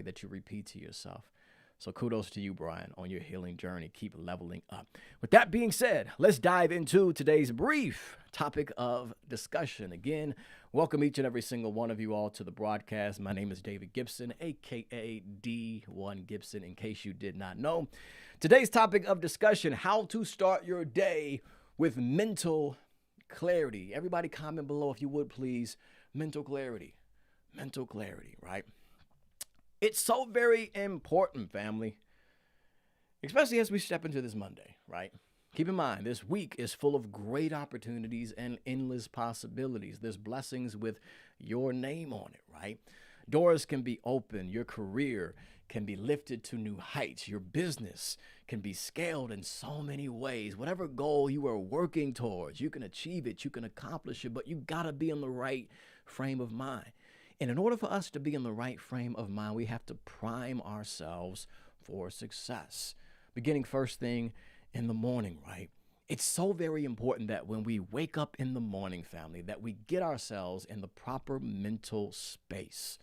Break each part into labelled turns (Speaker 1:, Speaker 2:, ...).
Speaker 1: that you repeat to yourself. So kudos to you, Brian, on your healing journey. Keep leveling up. With that being said, let's dive into today's brief topic of discussion. Again, welcome each and every single one of you all to the broadcast. My name is David Gibson, aka D1 Gibson, in case you did not know. Today's topic of discussion: how to start your day with mental clarity. Everybody comment below if you would, please. Mental clarity. Mental clarity, right? It's so very important, family, especially as we step into this Monday, right? Keep in mind, this week is full of great opportunities and endless possibilities. There's blessings with your name on it, right? Doors can be open. Your career can be lifted to new heights. Your business can be scaled in so many ways. Whatever goal you are working towards, you can achieve it, you can accomplish it, but you gotta be in the right frame of mind. And in order for us to be in the right frame of mind, we have to prime ourselves for success. Beginning first thing in the morning, right? It's so very important that when we wake up in the morning, family, that we get ourselves in the proper mental space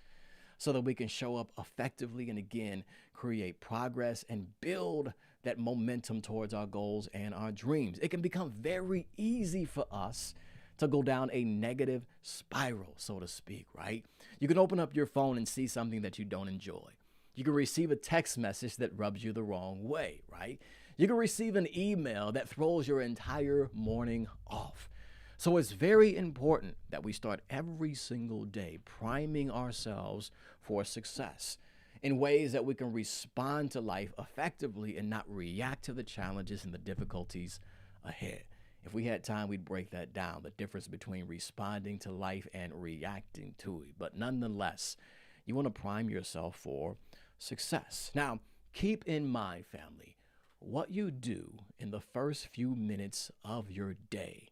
Speaker 1: so that we can show up effectively and again create progress and build that momentum towards our goals and our dreams. It can become very easy for us to go down a negative spiral, so to speak, right? You can open up your phone and see something that you don't enjoy. You can receive a text message that rubs you the wrong way, right? You can receive an email that throws your entire morning off. So it's very important that we start every single day priming ourselves for success in ways that we can respond to life effectively and not react to the challenges and the difficulties ahead. If we had time, we'd break that down, the difference between responding to life and reacting to it. But nonetheless, you want to prime yourself for success. Now, keep in mind, family, what you do in the first few minutes of your day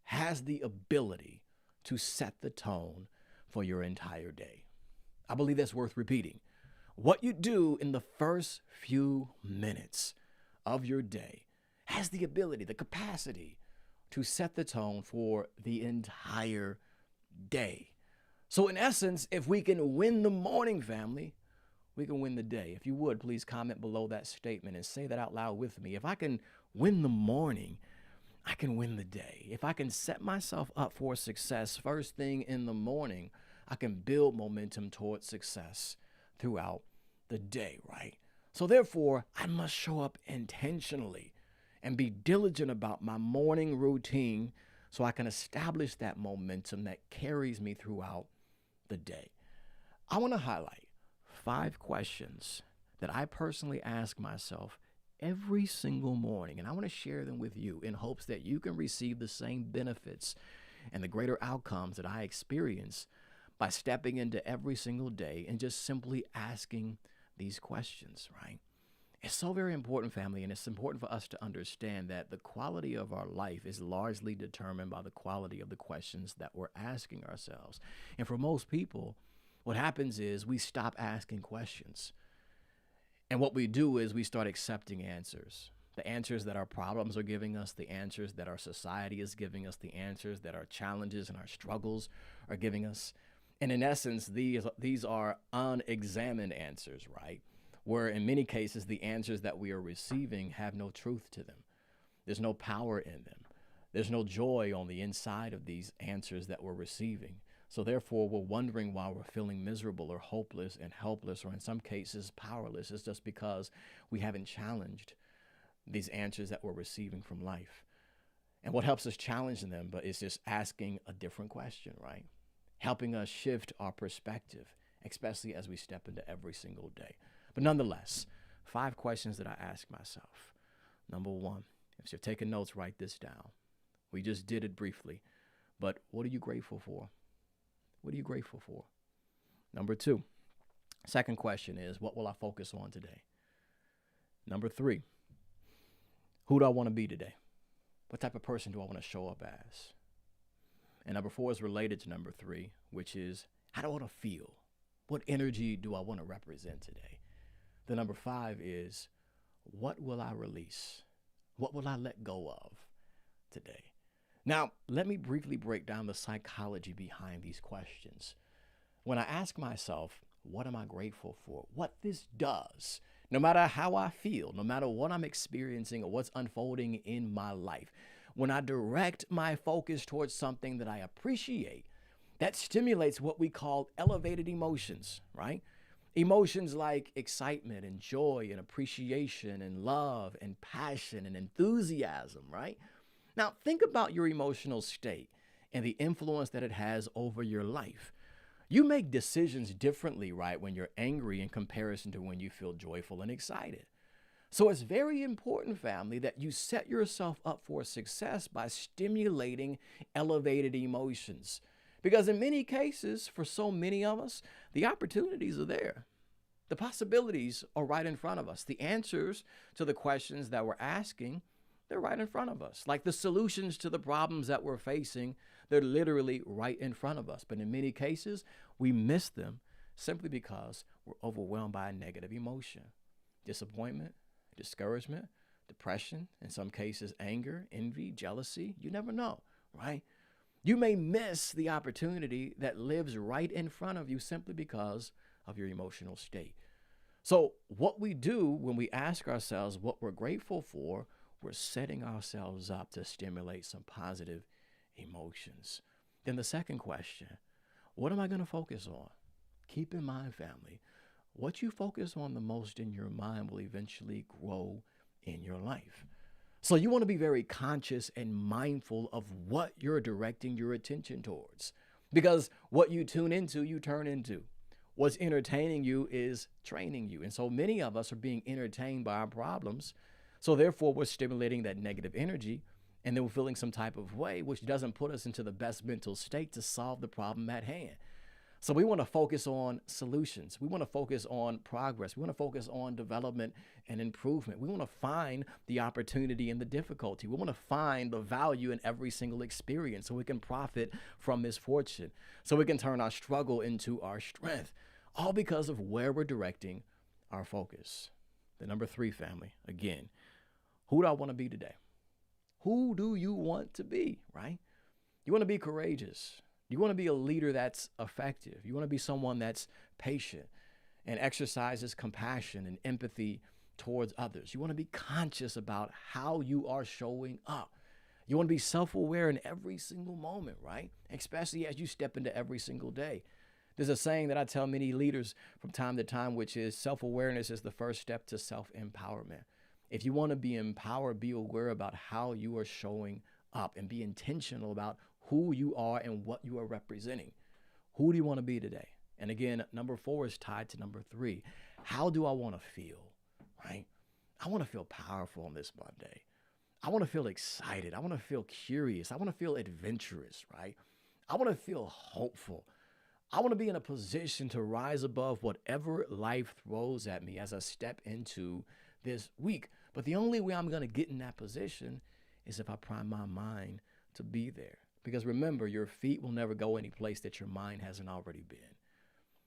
Speaker 1: has the ability to set the tone for your entire day. I believe that's worth repeating. What you do in the first few minutes of your day has the ability, the capacity to set the tone for the entire day. So in essence, if we can win the morning, family, we can win the day. If you would, please comment below that statement and say that out loud with me. If I can win the morning, I can win the day. If I can set myself up for success first thing in the morning, I can build momentum towards success throughout the day, right? So therefore, I must show up intentionally and be diligent about my morning routine so I can establish that momentum that carries me throughout the day. I want to highlight 5 questions that I personally ask myself every single morning, and I want to share them with you in hopes that you can receive the same benefits and the greater outcomes that I experience by stepping into every single day and just simply asking these questions, right? It's so very important, family, and it's important for us to understand that the quality of our life is largely determined by the quality of the questions that we're asking ourselves. And for most people, what happens is we stop asking questions. And what we do is we start accepting answers. The answers that our problems are giving us, the answers that our society is giving us, the answers that our challenges and our struggles are giving us. And in essence, these are unexamined answers, right? Where in many cases, the answers that we are receiving have no truth to them. There's no power in them. There's no joy on the inside of these answers that we're receiving. So therefore, we're wondering why we're feeling miserable or hopeless and helpless, or in some cases, powerless. It's just because we haven't challenged these answers that we're receiving from life. And what helps us challenge them, but is just asking a different question, right? Helping us shift our perspective, especially as we step into every single day. But nonetheless, 5 questions that I ask myself. Number 1, if you're taking notes, write this down. We just did it briefly, but what are you grateful for? What are you grateful for? Number 2, second question is, what will I focus on today? Number 3, who do I want to be today? What type of person do I want to show up as? And number 4 is related to number 3, which is, how do I want to feel? What energy do I want to represent today? The number 5 is, what will I release? What will I let go of today? Now, let me briefly break down the psychology behind these questions. When I ask myself, what am I grateful for? What this does, no matter how I feel, no matter what I'm experiencing or what's unfolding in my life, when I direct my focus towards something that I appreciate, that stimulates what we call elevated emotions, right? Emotions like excitement and joy and appreciation and love and passion and enthusiasm, right? Now, think about your emotional state and the influence that it has over your life. You make decisions differently, right, when you're angry in comparison to when you feel joyful and excited. So it's very important, family, that you set yourself up for success by stimulating elevated emotions. Because in many cases, for so many of us, the opportunities are there. The possibilities are right in front of us. The answers to the questions that we're asking, they're right in front of us. Like the solutions to the problems that we're facing, they're literally right in front of us. But in many cases, we miss them simply because we're overwhelmed by a negative emotion. Disappointment, discouragement, depression, in some cases, anger, envy, jealousy. You never know, right? You may miss the opportunity that lives right in front of you simply because of your emotional state. So, what we do when we ask ourselves what we're grateful for, we're setting ourselves up to stimulate some positive emotions. Then the second question, what am I going to focus on? Keep in mind, family, what you focus on the most in your mind will eventually grow in your life. So you want to be very conscious and mindful of what you're directing your attention towards. Because what you tune into, you turn into. What's entertaining you is training you. And so many of us are being entertained by our problems. So therefore, we're stimulating that negative energy and then we're feeling some type of way, which doesn't put us into the best mental state to solve the problem at hand. So we want to focus on solutions. We want to focus on progress. We want to focus on development and improvement. We want to find the opportunity in the difficulty. We want to find the value in every single experience so we can profit from misfortune, so we can turn our struggle into our strength, all because of where we're directing our focus. The number 3, family, again, who do I want to be today? Who do you want to be, right? You want to be courageous. You want to be a leader that's effective. You want to be someone that's patient and exercises compassion and empathy towards others. You want to be conscious about how you are showing up. You want to be self-aware in every single moment, right? Especially as you step into every single day. There's a saying that I tell many leaders from time to time, which is self-awareness is the first step to self-empowerment. If you want to be empowered, be aware about how you are showing up and be intentional about who you are and what you are representing. Who do you want to be today? And again, number 4 is tied to number 3. How do I want to feel, right? I want to feel powerful on this Monday. I want to feel excited. I want to feel curious. I want to feel adventurous, right? I want to feel hopeful. I want to be in a position to rise above whatever life throws at me as I step into this week. But the only way I'm going to get in that position is if I prime my mind to be there. Because remember, your feet will never go any place that your mind hasn't already been.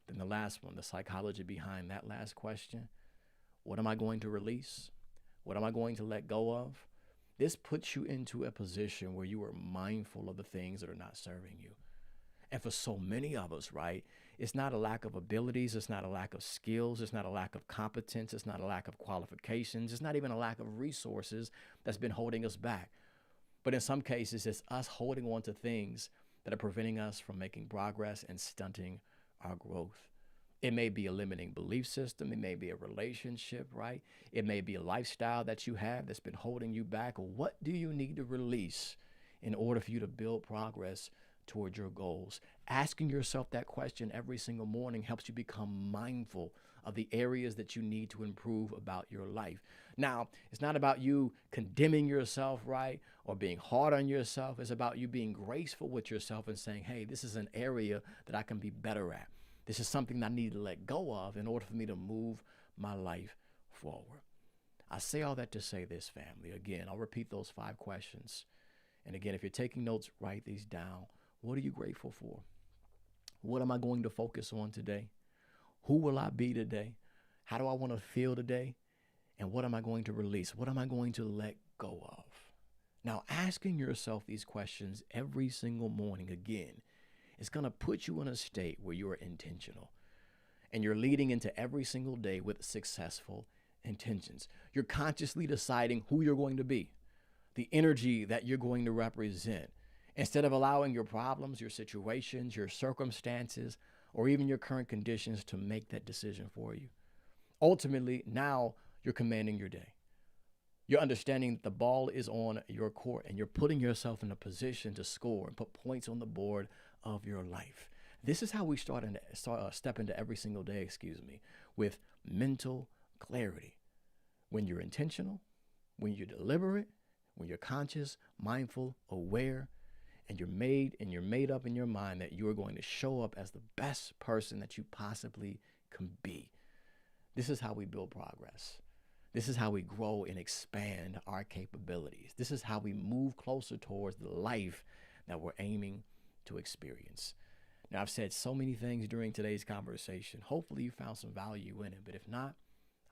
Speaker 1: Then the last one, the psychology behind that last question, what am I going to release? What am I going to let go of? This puts you into a position where you are mindful of the things that are not serving you. And for so many of us, right, it's not a lack of abilities, it's not a lack of skills, it's not a lack of competence, it's not a lack of qualifications, it's not even a lack of resources that's been holding us back. But in some cases, it's us holding on to things that are preventing us from making progress and stunting our growth. It may be a limiting belief system. It may be a relationship, right? It may be a lifestyle that you have that's been holding you back. What do you need to release in order for you to build progress toward your goals? Asking yourself that question every single morning helps you become mindful of the areas that you need to improve about your life. Now, it's not about you condemning yourself, right, or being hard on yourself. It's about you being graceful with yourself and saying, hey, this is an area that I can be better at. This is something that I need to let go of in order for me to move my life forward. I say all that to say this, family. Again, I'll repeat those 5 questions. And again, if you're taking notes, write these down. What are you grateful for? What am I going to focus on today? Who will I be today? How do I want to feel today? And what am I going to release? What am I going to let go of? Now, asking yourself these questions every single morning, again, is going to put you in a state where you are intentional. and you're leading into every single day with successful intentions. You're consciously deciding who you're going to be, the energy that you're going to represent, instead of allowing your problems, your situations, your circumstances, or even your current conditions to make that decision for you. Ultimately, now you're commanding your day. You're understanding that the ball is on your court and you're putting yourself in a position to score and put points on the board of your life. This is how we step into every single day, with mental clarity. When you're intentional, when you're deliberate, when you're conscious, mindful, aware, and you're made up in your mind that you are going to show up as the best person that you possibly can be. This is how we build progress. This is how we grow and expand our capabilities. This is how we move closer towards the life that we're aiming to experience. Now, I've said so many things during today's conversation. Hopefully you found some value in it, but if not,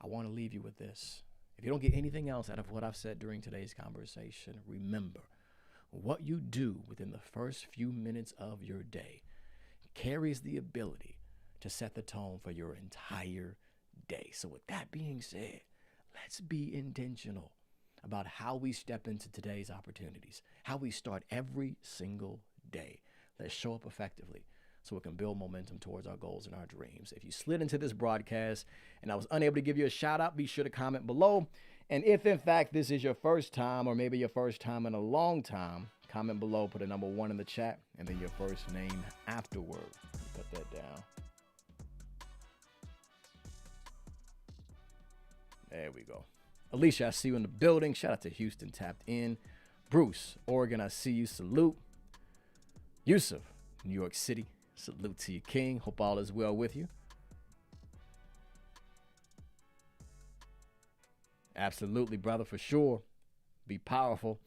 Speaker 1: I want to leave you with this. If you don't get anything else out of what I've said during today's conversation, remember, what you do within the first few minutes of your day carries the ability to set the tone for your entire day. So with that being said, let's be intentional about how we step into today's opportunities, how we start every single day. Let's show up effectively so we can build momentum towards our goals and our dreams. If you slid into this broadcast and I was unable to give you a shout out, be sure to comment below. And if in fact this is your first time, or maybe your first time in a long time, comment below, put a number 1 in the chat, and then your first name afterward. Put that down. There we go. Alicia, I see you in the building. Shout out to Houston, tapped in. Bruce, Oregon, I see you. Salute. Yusuf, New York City. Salute to you, King. Hope all is well with you. Absolutely, brother, for sure. Be powerful.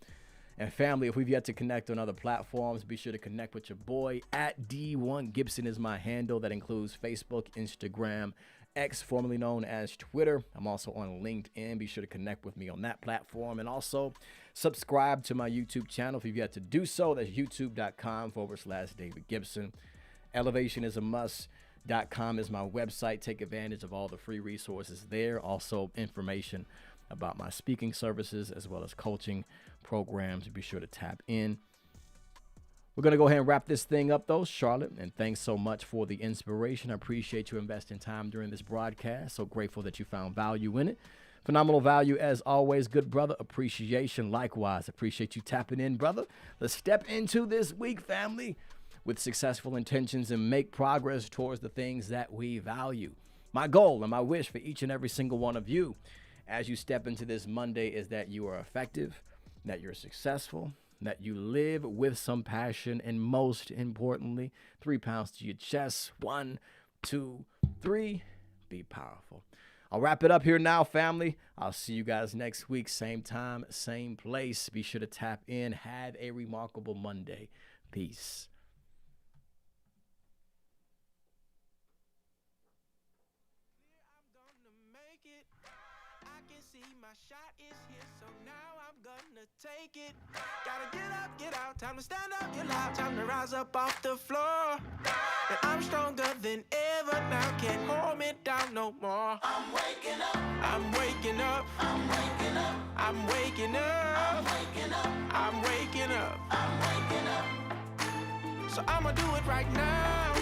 Speaker 1: And family, if we've yet to connect on other platforms, be sure to connect with your boy. At D1 Gibson is my handle. That includes Facebook, Instagram, X, formerly known as Twitter. I'm also on LinkedIn. Be sure to connect with me on that platform. And also subscribe to my YouTube channel if you've yet to do so. That's youtube.com/David Gibson. Elevationis-a-must.com is my website. Take advantage of all the free resources there. Also information about my speaking services as well as coaching programs. Be sure to tap in. We're going to go ahead and wrap this thing up, though, Charlotte, and thanks so much for the inspiration. I appreciate you investing time during this broadcast. So grateful that you found value in it. Phenomenal value, as always, good brother. Appreciation, likewise. Appreciate you tapping in, brother. Let's step into this week, family, with successful intentions and make progress towards the things that we value. My goal and my wish for each and every single one of you as you step into this Monday is that you are effective, that you're successful, that you live with some passion, and most importantly, 3 pounds to your chest. 1, 2, 3. Be powerful. I'll wrap it up here now, family. I'll see you guys next week, same time, same place. Be sure to tap in. Have a remarkable Monday. Peace.
Speaker 2: My shot is here, so now I'm gonna take it. Gotta get up, get out, time to stand up, get loud, time to rise up off the floor. And I'm stronger than ever now, can't hold me down no more. I'm waking up, I'm waking up, I'm waking up, I'm waking up, I'm waking up, I'm waking up, I'm waking up. So I'ma do it right now.